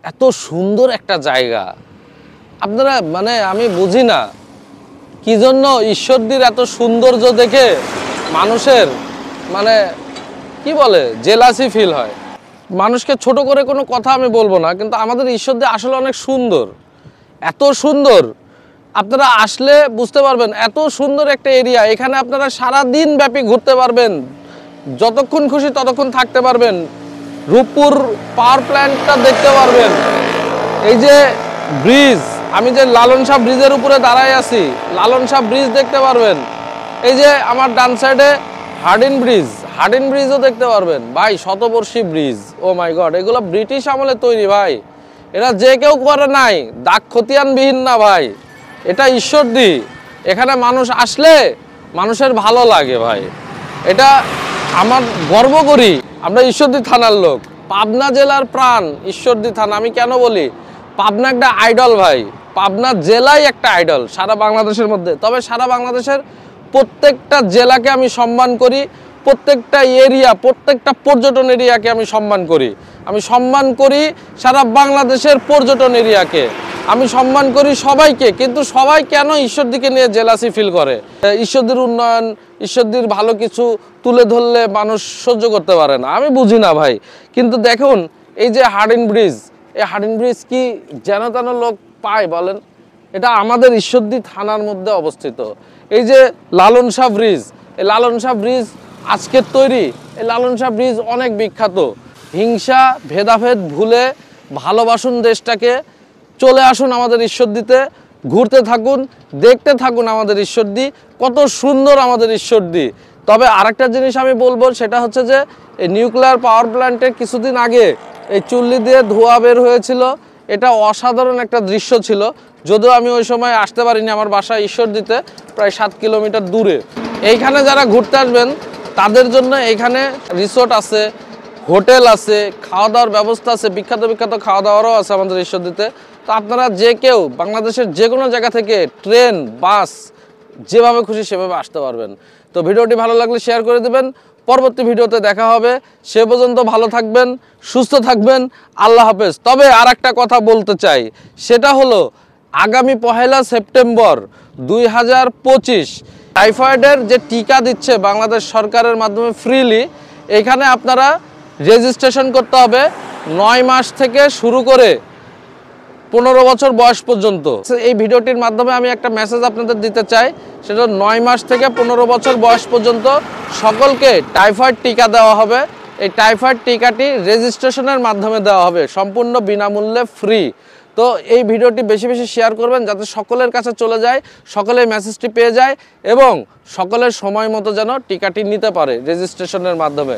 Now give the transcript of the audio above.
এত সুন্দর একটা জায়গা আপনারা মানে আমি বুঝি না কি জন্য ঈশ্বরদীর এত সৌন্দর্য দেখে মানুষের মানে কি বলে জেলাসি ফিল হয়। মানুষকে ছোট করে কোনো কথা আমি বলবো না, কিন্তু আমাদের ঈশ্বরদী আসলে অনেক সুন্দর, এত সুন্দর আপনারা আসলে বুঝতে পারবেন। এত সুন্দর একটা এরিয়া, এখানে আপনারা সারা দিন ব্যাপী ঘুরতে পারবেন, যতক্ষণ খুশি ততক্ষণ থাকতে পারবেন। রূপপুর পাওয়ার প্ল্যান্টটা দেখতে পারবেন। এই যে ব্রিজ, আমি যে লালন শাহ ব্রিজের উপরে দাঁড়ায় আছি, লালন শাহ ব্রিজ দেখতে পারবেন। এই যে আমার ডান সাইডে হার্ডিন ব্রিজও দেখতে পারবেন ভাই, শতবর্ষী ব্রিজ। ও মাই গড, এগুলো ব্রিটিশ আমলে তৈরি ভাই, এরা যে কেউ করে নাই, দাগ খতিয়ানবিহীন না ভাই, এটা ঈশ্বরদী। এখানে মানুষ আসলে মানুষের ভালো লাগে ভাই, এটা আমার গর্ব করি। আমরা ঈশ্বরদী থানার লোক, পাবনা জেলার প্রাণ ঈশ্বরদী থানা। আমি কেন বলি, পাবনা একটা আইডল ভাই, পাবনা জেলাই একটা আইডল সারা বাংলাদেশের মধ্যে। তবে সারা বাংলাদেশের প্রত্যেকটা জেলাকে আমি সম্মান করি, প্রত্যেকটা এরিয়া, প্রত্যেকটা পর্যটন এরিয়াকে আমি সম্মান করি সারা বাংলাদেশের পর্যটন এরিয়াকে আমি সম্মান করি সবাইকে। কিন্তু সবাই কেন ঈশ্বরদীকে নিয়ে জেলাসি ফিল করে? ঈশ্বরদীর উন্নয়ন, ঈশ্বরদীর ভালো কিছু তুলে ধরলে মানুষ সহ্য করতে পারে না, আমি বুঝি না ভাই। কিন্তু দেখুন এই যে হার্ডিন ব্রিজ, এই হার্ডিন ব্রিজ কি যেন তেন লোক পায় বলেন? এটা আমাদের ঈশ্বরদী থানার মধ্যে অবস্থিত। এই যে লালন শাহ ব্রিজ, এই লালন শাহ ব্রিজ আজকের তৈরি। এই লালন শাহ ব্রিজ অনেক বিখ্যাত। হিংসা ভেদাভেদ ভুলে ভালোবাসুন দেশটাকে, চলে আসুন আমাদের ঈশ্বরদীতে, ঘুরতে থাকুন, দেখতে থাকুন আমাদের ঈশ্বরদী, কত সুন্দর আমাদের ঈশ্বরদী। তবে আরেকটা জিনিস আমি বলবো, সেটা হচ্ছে যে এই নিউক্লিয়ার পাওয়ার প্ল্যান্টের কিছুদিন আগে এই চুল্লি দিয়ে ধোঁয়া বের হয়েছিল, এটা অসাধারণ একটা দৃশ্য ছিল। যদিও আমি ওই সময় আসতে পারিনি, আমার বাসা ঈশ্বরদীতে প্রায় 7 কিলোমিটার দূরে। এইখানে যারা ঘুরতে আসবেন তাদের জন্য এখানে রিসোর্ট আছে, হোটেল আছে, খাওয়া দাওয়ার ব্যবস্থা আছে, বিখ্যাত খাওয়া দাওয়ারও আছে আমাদের ঈশ্বরদীতে। তো আপনারা যে কেউ বাংলাদেশের যে কোনো জায়গা থেকে ট্রেন, বাস, যেভাবে খুশি সেভাবে আসতে পারবেন। তো ভিডিওটি ভালো লাগলে শেয়ার করে দেবেন। পরবর্তী ভিডিওতে দেখা হবে, সে পর্যন্ত ভালো থাকবেন, সুস্থ থাকবেন, আল্লাহ হাফেজ। তবে আর একটা কথা বলতে চাই, সেটা হলো আগামী 1 সেপ্টেম্বর 2025 টাইফয়েডের যে টিকা দিচ্ছে বাংলাদেশ সরকারের মাধ্যমে ফ্রিলি, এখানে আপনারা রেজিস্ট্রেশন করতে হবে 9 মাস থেকে শুরু করে 15 বছর বয়স পর্যন্ত। এই ভিডিওটির মাধ্যমে আমি একটা মেসেজ আপনাদের দিতে চাই, সেটা 9 মাস থেকে 15 বছর বয়স পর্যন্ত সকলকে টাইফয়েড টিকা দেওয়া হবে। এই টাইফয়েড টিকাটি রেজিস্ট্রেশনের মাধ্যমে দেওয়া হবে, সম্পূর্ণ বিনামূল্যে ফ্রি। তো এই ভিডিওটি বেশি বেশি শেয়ার করবেন, যাতে সকলের কাছে চলে যায়, সকলে মেসেজটি পেয়ে যায় এবং সকলের সময় মতো যেন টিকাটি নিতে পারে রেজিস্ট্রেশনের মাধ্যমে।